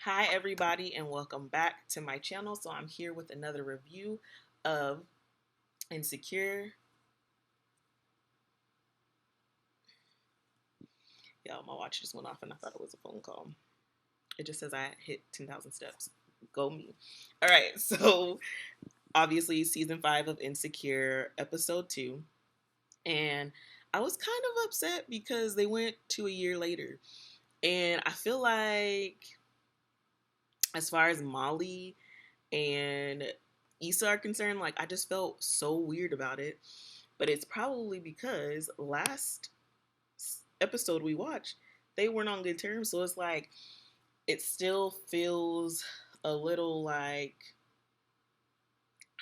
Hi everybody and welcome back to my channel. So I'm here with another review of Insecure. Y'all, my watch just went off and I thought it was a phone call. It just says I hit 10,000 steps. Go me. All right, so obviously season 5 of Insecure, episode 2. And I was kind of upset because they went to a year later. And I feel like as far as Molly and Issa are concerned, like I just felt so weird about it. But it's probably because last episode we watched, they weren't on good terms. So it's like it still feels a little like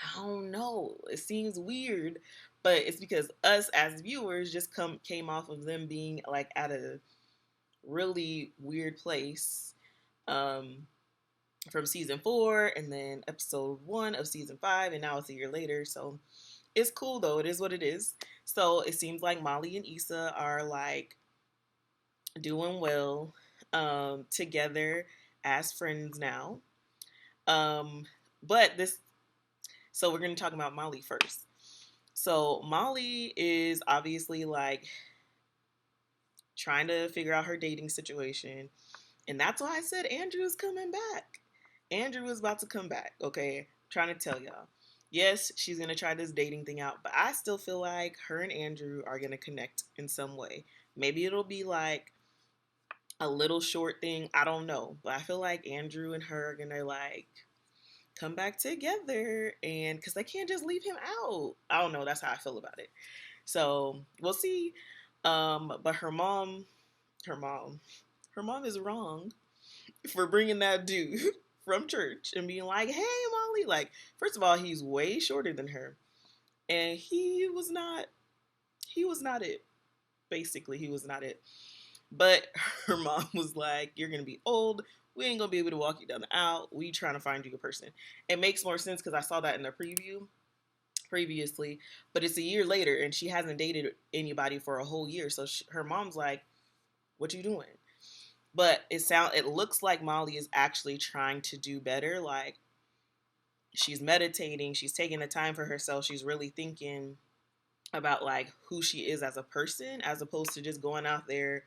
I don't know. It seems weird, but it's because us as viewers just came off of them being like at a really weird place. Um, from season 4 and then episode 1 of season 5 and now it's a year later, so it's cool though. It is what it is. So it seems like Molly and Issa are like doing well together as friends now. Um, but this, so we're going to talk about Molly first. So Molly is obviously like trying to figure out her dating situation. And that's why I said Andrew is coming back. Andrew is about to come back, okay? I'm trying to tell y'all. Yes, she's going to try this dating thing out, but I still feel like her and Andrew are going to connect in some way. Maybe it'll be like a little short thing. I don't know. But I feel like Andrew and her are going to like come back together and because they can't just leave him out. I don't know. That's how I feel about it. So we'll see. But her mom, her mom is wrong for bringing that dude from church and being like, "Hey, Molly." Like, first of all, he's way shorter than her, and he was not it. Basically, he was not it. But her mom was like, "You're gonna be old. We ain't gonna be able to walk you down the aisle. We trying to find you a person." It makes more sense because I saw that in the preview previously, but it's a year later and she hasn't dated anybody for a whole year. So her mom's like, "What you doing?" But it looks like Molly is actually trying to do better. Like she's meditating, she's taking the time for herself, she's really thinking about like who she is as a person as opposed to just going out there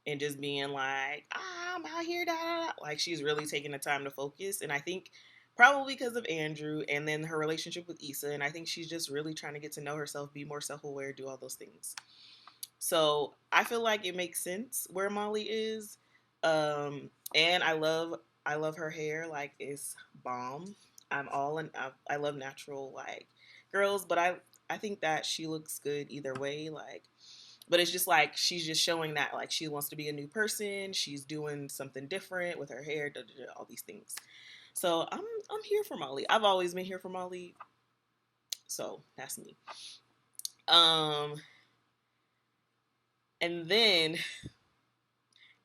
and just being like, I'm out here, da, da, da. Like she's really taking the time to focus. And I think probably because of Andrew and then her relationship with Issa. And I think she's just really trying to get to know herself, be more self aware, do all those things. So I feel like it makes sense where Molly is. And I love her hair. Like it's bomb. I'm all in. I love natural like girls, but I think that she looks good either way. Like, but it's just like she's just showing that like she wants to be a new person. She's doing something different with her hair. Da, da, da, all these things. So I'm here for Molly. I've always been here for Molly. So that's me. Um, and then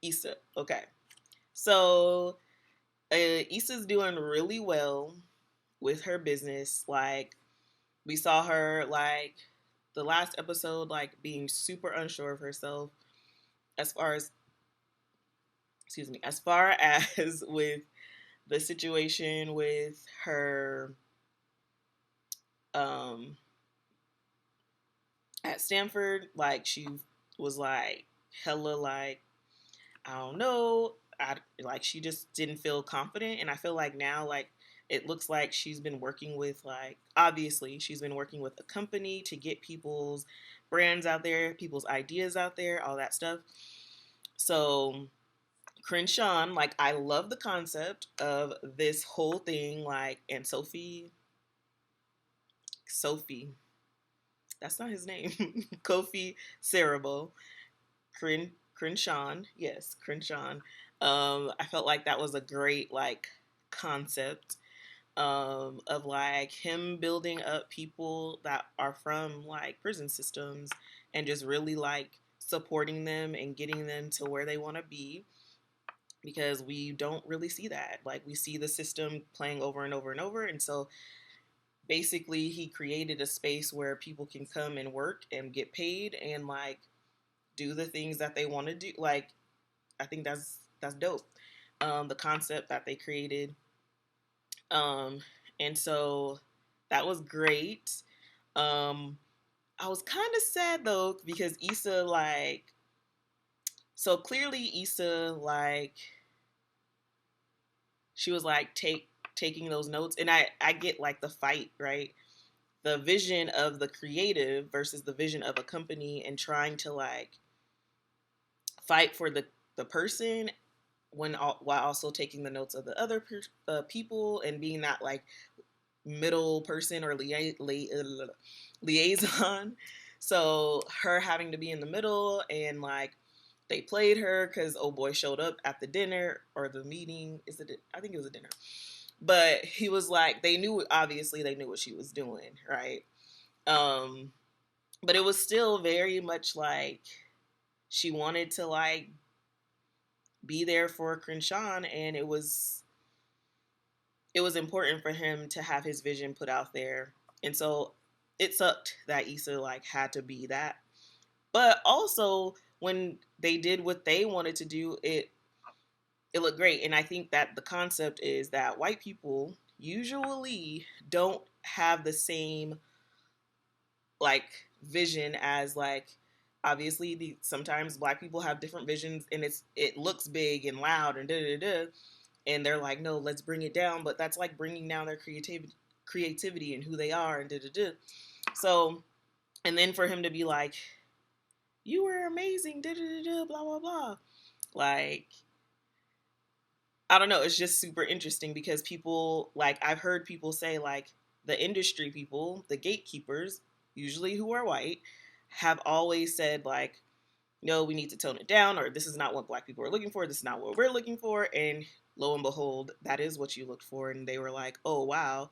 Issa. Okay, so Issa's doing really well with her business. Like we saw her like the last episode, like being super unsure of herself as far as as far as with the situation with her um at Stanford. Like she was like hella like I don't know. I like she just didn't feel confident, and I feel like now like it looks like she's been working with like obviously she's been working with a company to get people's brands out there, people's ideas out there, all that stuff. So Crenshaw, like I love the concept of this whole thing, like and Sophie, that's not his name, Kofi Cerebral, Crenshaw, yes, Crenshaw. I felt like that was a great like concept of like him building up people that are from like prison systems and just really like supporting them and getting them to where they want to be because we don't really see that. Like we see the system playing over and over and over, and so basically he created a space where people can come and work and get paid and like do the things that they want to do. Like I think that's dope. the concept that they created. Um, and so that was great. Um, I was kind of sad though because Issa like so clearly Issa like she was like taking those notes, and I get like the fight, right? The vision of the creative versus the vision of a company, and trying to like fight for the person when while also taking the notes of the other people and being that like middle person or liaison. So her having to be in the middle, and like they played her because oh boy showed up at the dinner or the meeting. Is it? I think it was a dinner. But he was like, they knew, obviously they knew what she was doing, right? Um, but it was still very much like she wanted to like be there for Crenshaw, and it was important for him to have his vision put out there. And so it sucked that Issa like had to be that. But also when they did what they wanted to do, it looked great. And I think that the concept is that white people usually don't have the same like vision as like obviously sometimes black people have different visions, and it looks big and loud and da da da, and they're like, no, let's bring it down, but that's like bringing down their creativity and who they are and da da da. So, and then for him to be like, you were amazing, da da da da, blah blah blah, like I don't know, it's just super interesting because people like I've heard people say like the industry people, the gatekeepers, usually who are white, have always said like, no, we need to tone it down, or this is not what black people are looking for, this is not what we're looking for. And lo and behold, that is what you looked for. And they were like, oh wow,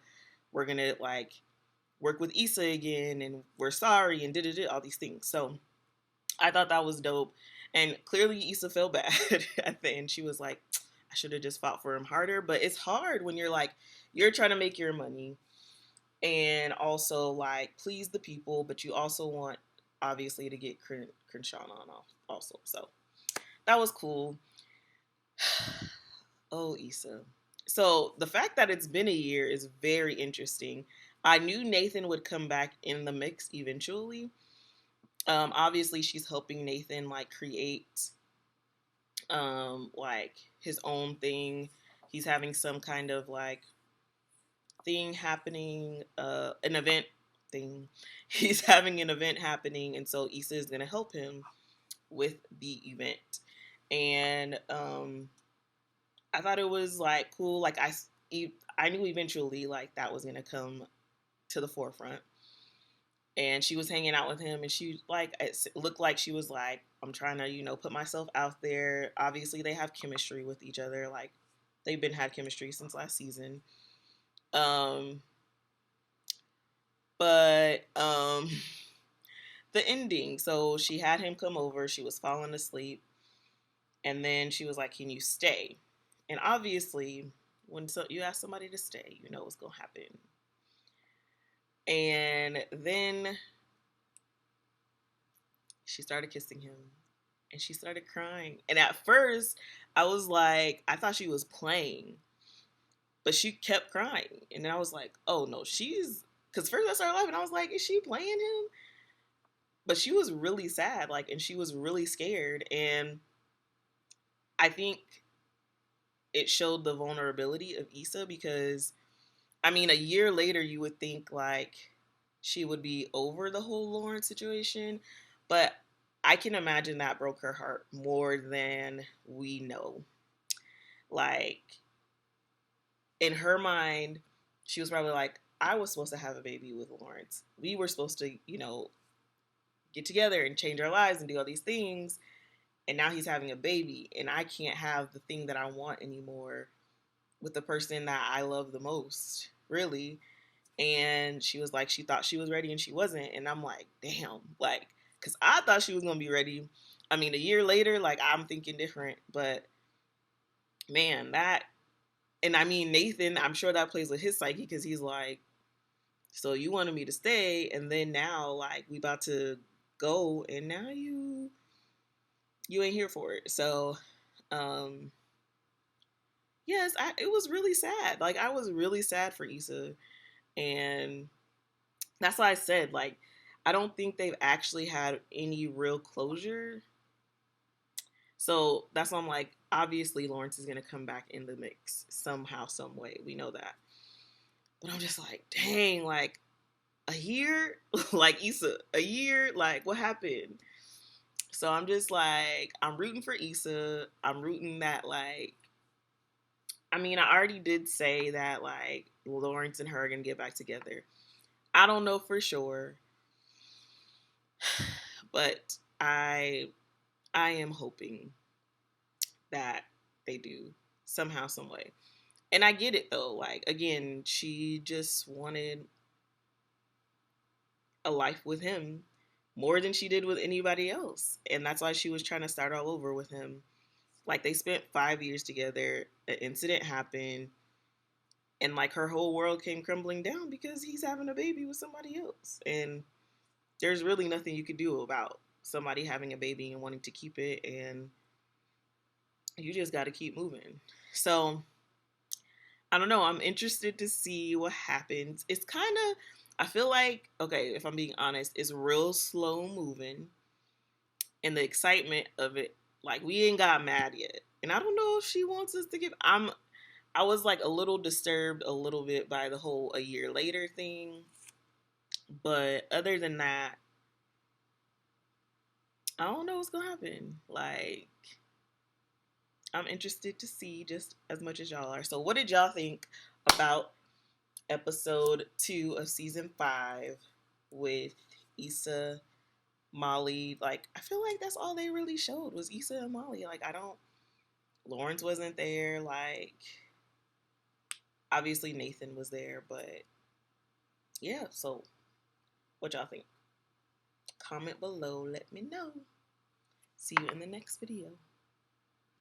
we're gonna like work with Issa again, and we're sorry, and did all these things. So I thought that was dope. And clearly Issa felt bad at the end. She was like, I should have just fought for him harder. But it's hard when you're like, you're trying to make your money and also like please the people, but you also want obviously to get Crenshaw on off also. So that was cool. Oh, Issa. So the fact that it's been a year is very interesting. I knew Nathan would come back in the mix eventually. Obviously, she's helping Nathan like create like his own thing. He's having some kind of like thing happening, an event thing. He's having an event happening, and so Issa is gonna help him with the event. And I thought it was like cool. Like I knew eventually like that was gonna come to the forefront. And she was hanging out with him, and she like it looked like she was like, I'm trying to put myself out there. Obviously, they have chemistry with each other. Like they've been had chemistry since last season. Um, but the ending. So she had him come over. She was falling asleep, and then she was like, "Can you stay?" And obviously, when you ask somebody to stay, you know what's gonna happen. And then she started kissing him, and she started crying. And at first, I was like, I thought she was playing, but she kept crying. And then I was like, oh no, she's because first I started laughing. I was like, is she playing him? But she was really sad, like, and she was really scared. And I think it showed the vulnerability of Issa because, I mean, a year later, you would think like she would be over the whole Lauren situation, but I can imagine that broke her heart more than we know. Like, in her mind, she was probably like, I was supposed to have a baby with Lawrence. We were supposed to, get together and change our lives and do all these things. And now he's having a baby, and I can't have the thing that I want anymore with the person that I love the most, really. And she was like, she thought she was ready and she wasn't. And I'm like, damn, like, because I thought she was going to be ready. I mean, a year later, like, I'm thinking different. But man, and I mean, Nathan, I'm sure that plays with his psyche because he's like, so you wanted me to stay, and then now, like, we about to go, and now you ain't here for it. So, um, yes, it was really sad. Like I was really sad for Issa, and that's why I said like I don't think they've actually had any real closure. So that's why I'm like, obviously Lawrence is gonna come back in the mix somehow, some way. We know that. But I'm just like, dang, like a year, like Issa, a year, like what happened? So I'm just like, I'm rooting for Issa. I'm rooting that like, I mean, I already did say that like Lawrence and her are gonna get back together. I don't know for sure, but I am hoping that they do somehow, some way. And I get it though. Like again, she just wanted a life with him more than she did with anybody else. And that's why she was trying to start all over with him. Like they spent 5 years together, an incident happened, and like her whole world came crumbling down because he's having a baby with somebody else. And there's really nothing you could do about somebody having a baby and wanting to keep it, and you just got to keep moving. So I don't know. I'm interested to see what happens. It's kind of, I feel like, okay, if I'm being honest, it's real slow moving, and the excitement of it, like we ain't got mad yet. And I don't know if she wants us to get. I was like a little disturbed a little bit by the whole a year later thing, but other than that, I don't know what's gonna happen. Like I'm interested to see just as much as y'all are. So, what did y'all think about episode 2 of season 5 with Issa, Molly? Like, I feel like that's all they really showed was Issa and Molly. Like, I don't, Lawrence wasn't there. Like, obviously Nathan was there, but yeah. So, what y'all think? Comment below. Let me know. See you in the next video.